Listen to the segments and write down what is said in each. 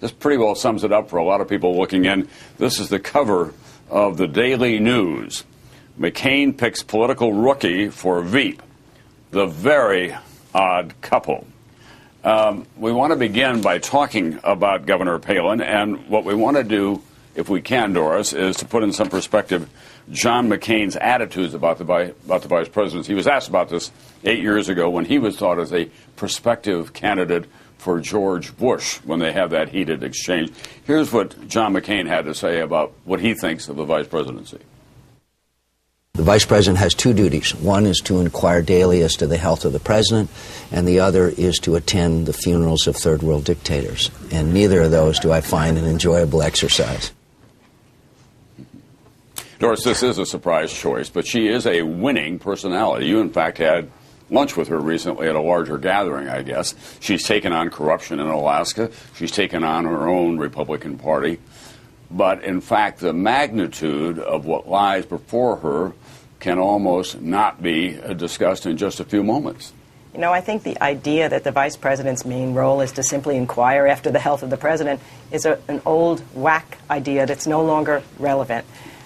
This pretty well sums it up for a lot of people looking in. This is the cover of the Daily News. McCain picks political rookie for Veep. The very odd couple. We want to begin by talking about Governor Palin, and what we want to do, if we can, Doris, is to put in some perspective John McCain's attitudes about the vice presidency. He was asked about this 8 years ago when he was thought as a prospective candidate for George Bush when they had that heated exchange. Here's what John McCain had to say about what he thinks of the vice presidency. The vice president has two duties. One is to inquire daily as to the health of the president, and the other is to attend the funerals of third world dictators. And neither of those do I find an enjoyable exercise. Doris, this is a surprise choice, but she is a winning personality. You, in fact, had lunch with her recently at a larger gathering, I guess. She's taken on corruption in Alaska. She's taken on her own Republican Party. But, in fact, the magnitude of what lies before her can almost not be discussed in just a few moments. You know, I think the idea that the vice president's main role is to simply inquire after the health of the president is an old whack idea that's no longer relevant.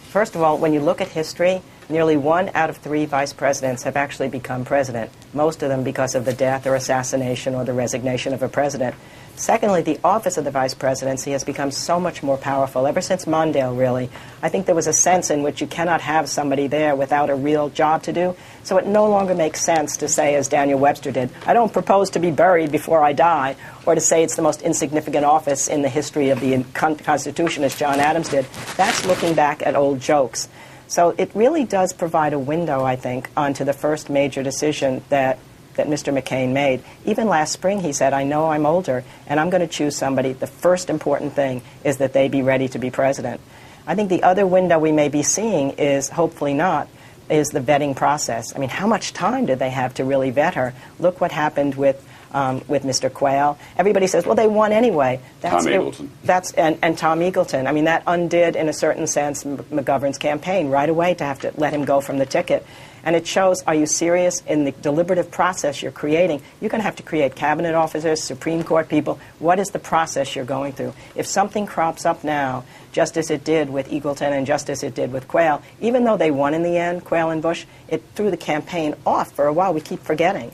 First of all, when you look at history, nearly 1 out of 3 vice presidents have actually become president, most of them because of the death or assassination or the resignation of a president. Secondly, the office of the vice presidency has become so much more powerful, ever since Mondale, really. I think there was a sense in which you cannot have somebody there without a real job to do, so it no longer makes sense to say, as Daniel Webster did, I don't propose to be buried before I die, or to say it's the most insignificant office in the history of the Constitution, as John Adams did. That's looking back at old jokes. So it really does provide a window, I think, onto the first major decision that Mr. McCain made. Even last spring, he said, I know I'm older, and I'm going to choose somebody. The first important thing is that they be ready to be president. I think the other window we may be seeing is, hopefully not, is the vetting process. I mean, how much time did they have to really vet her? Look what happened with Mr. Quayle. Everybody says, well, they won anyway. Tom Eagleton. And Tom Eagleton. I mean, that undid, in a certain sense, McGovern's campaign right away to have to let him go from the ticket. And it shows, are you serious in the deliberative process you're creating? You're going to have to create cabinet officers, Supreme Court people. What is the process you're going through? If something crops up now, just as it did with Eagleton and just as it did with Quayle, even though they won in the end, Quayle and Bush, it threw the campaign off for a while. We keep forgetting.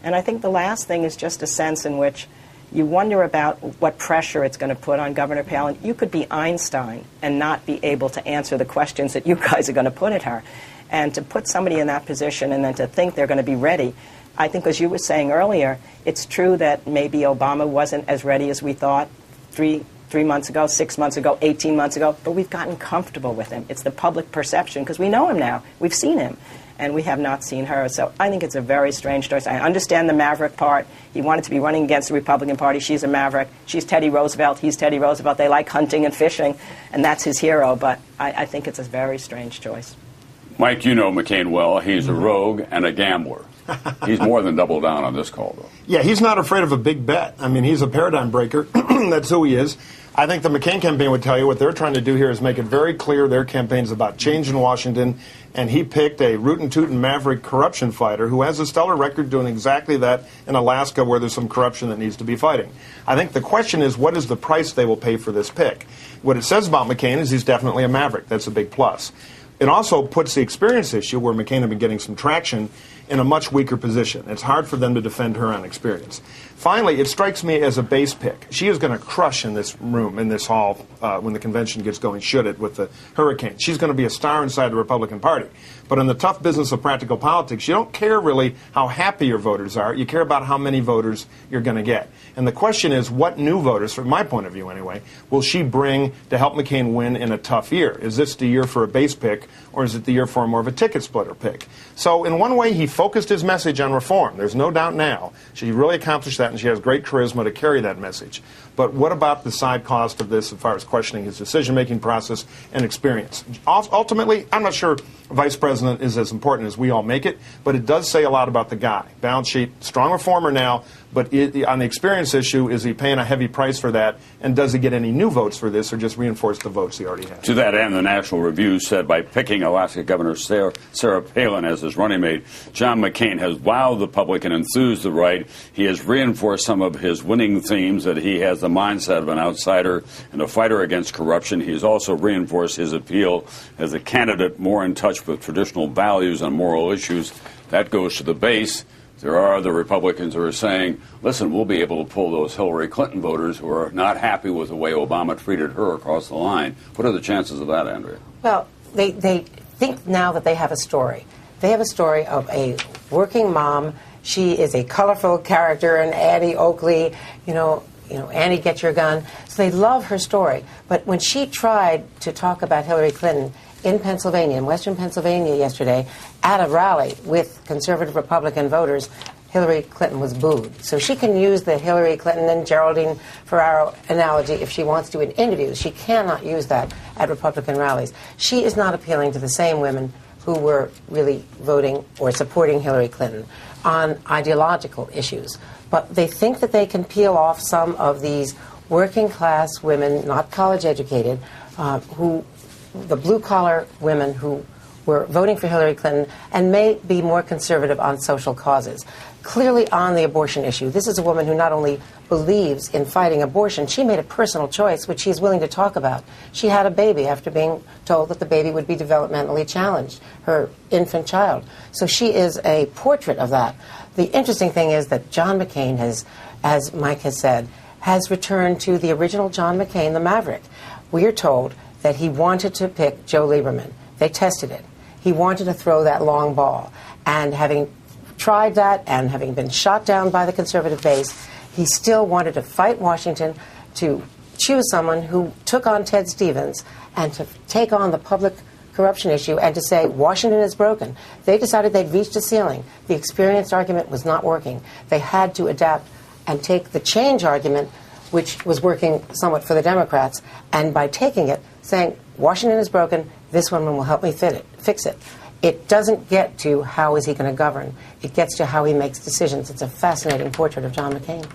And I think the last thing is just a sense in which you wonder about what pressure it's going to put on Governor Palin. You could be Einstein and not be able to answer the questions that you guys are going to put at her. And to put somebody in that position and then to think they're going to be ready, I think, as you were saying earlier, it's true that maybe Obama wasn't as ready as we thought 3 months ago, 6 months ago, 18 months ago, but we've gotten comfortable with him. It's the public perception, because we know him now. We've seen him, and we have not seen her. So I think it's a very strange choice. I understand the maverick part. He wanted to be running against the Republican Party. She's a maverick. She's Teddy Roosevelt. He's Teddy Roosevelt. They like hunting and fishing, and that's his hero. But I think it's a very strange choice. Mike, you know McCain well. He's a rogue and a gambler. He's more than doubled down on this call, though. Yeah, he's not afraid of a big bet. I mean, he's a paradigm breaker. That's who he is. I think the McCain campaign would tell you what they're trying to do here is make it very clear their campaign's about change in Washington, and he picked a rootin' maverick corruption fighter who has a stellar record doing exactly that in Alaska, where there's some corruption that needs to be fighting. I think the question is, what is the price they will pay for this pick? What it says about McCain is he's definitely a maverick. That's a big plus. It also puts the experience issue, where McCain had been getting some traction, in a much weaker position. It's hard for them to defend her on experience. Finally, it strikes me as a base pick. She is going to crush in this room, in this hall, when the convention gets going, should it, with the hurricane. She's going to be a star inside the Republican Party. But in the tough business of practical politics, you don't care really how happy your voters are. You care about how many voters you're going to get. And the question is, what new voters, from my point of view anyway, will she bring to help McCain win in a tough year? Is this the year for a base pick, or is it the year for more of a ticket splitter pick? So in one way, he focused his message on reform. There's no doubt now. She really accomplished that, and she has great charisma to carry that message. But what about the side cost of this as far as questioning his decision-making process and experience? Ultimately, I'm not sure vice president is as important as we all make it, but it does say a lot about the guy. Balance sheet, strong reformer now, But on the experience issue, is he paying a heavy price for that? And does he get any new votes for this, or just reinforce the votes he already has? To that end, the National Review said by picking Alaska Governor Sarah Palin as his running mate, John McCain has wowed the public and enthused the right. He has reinforced some of his winning themes, that he has the mindset of an outsider and a fighter against corruption. He has also reinforced his appeal as a candidate more in touch with traditional values and moral issues. That goes to the base. There are other Republicans who are saying, listen, we'll be able to pull those Hillary Clinton voters who are not happy with the way Obama treated her across the line. What are the chances of that, Andrea? Well, they think now that they have a story. They have a story of a working mom. She is a colorful character, an Annie Oakley, Annie, get your gun. So they love her story. But when she tried to talk about Hillary Clinton in Pennsylvania, in western Pennsylvania yesterday, at a rally with conservative Republican voters, Hillary Clinton was booed. So she can use the Hillary Clinton and Geraldine Ferraro analogy if she wants to in interviews. She cannot use that at Republican rallies. She is not appealing to the same women who were really voting or supporting Hillary Clinton on ideological issues. But they think that they can peel off some of these working class women, not college educated, the blue-collar women who were voting for Hillary Clinton and may be more conservative on social causes. Clearly on the abortion issue, this is a woman who not only believes in fighting abortion, she made a personal choice, which she's willing to talk about. She had a baby after being told that the baby would be developmentally challenged, her infant child. So she is a portrait of that. The interesting thing is that John McCain has, as Mike has said, has returned to the original John McCain, the Maverick. We are told that he wanted to pick Joe Lieberman. They tested it. He wanted to throw that long ball. And having tried that and having been shot down by the conservative base, he still wanted to fight Washington, to choose someone who took on Ted Stevens and to take on the public corruption issue and to say Washington is broken. They decided they'd reached a ceiling. The experience argument was not working. They had to adapt and take the change argument, which was working somewhat for the Democrats, and by taking it, saying, Washington is broken, this woman will help me fix it. It doesn't get to how is he going to govern. It gets to how he makes decisions. It's a fascinating portrait of John McCain.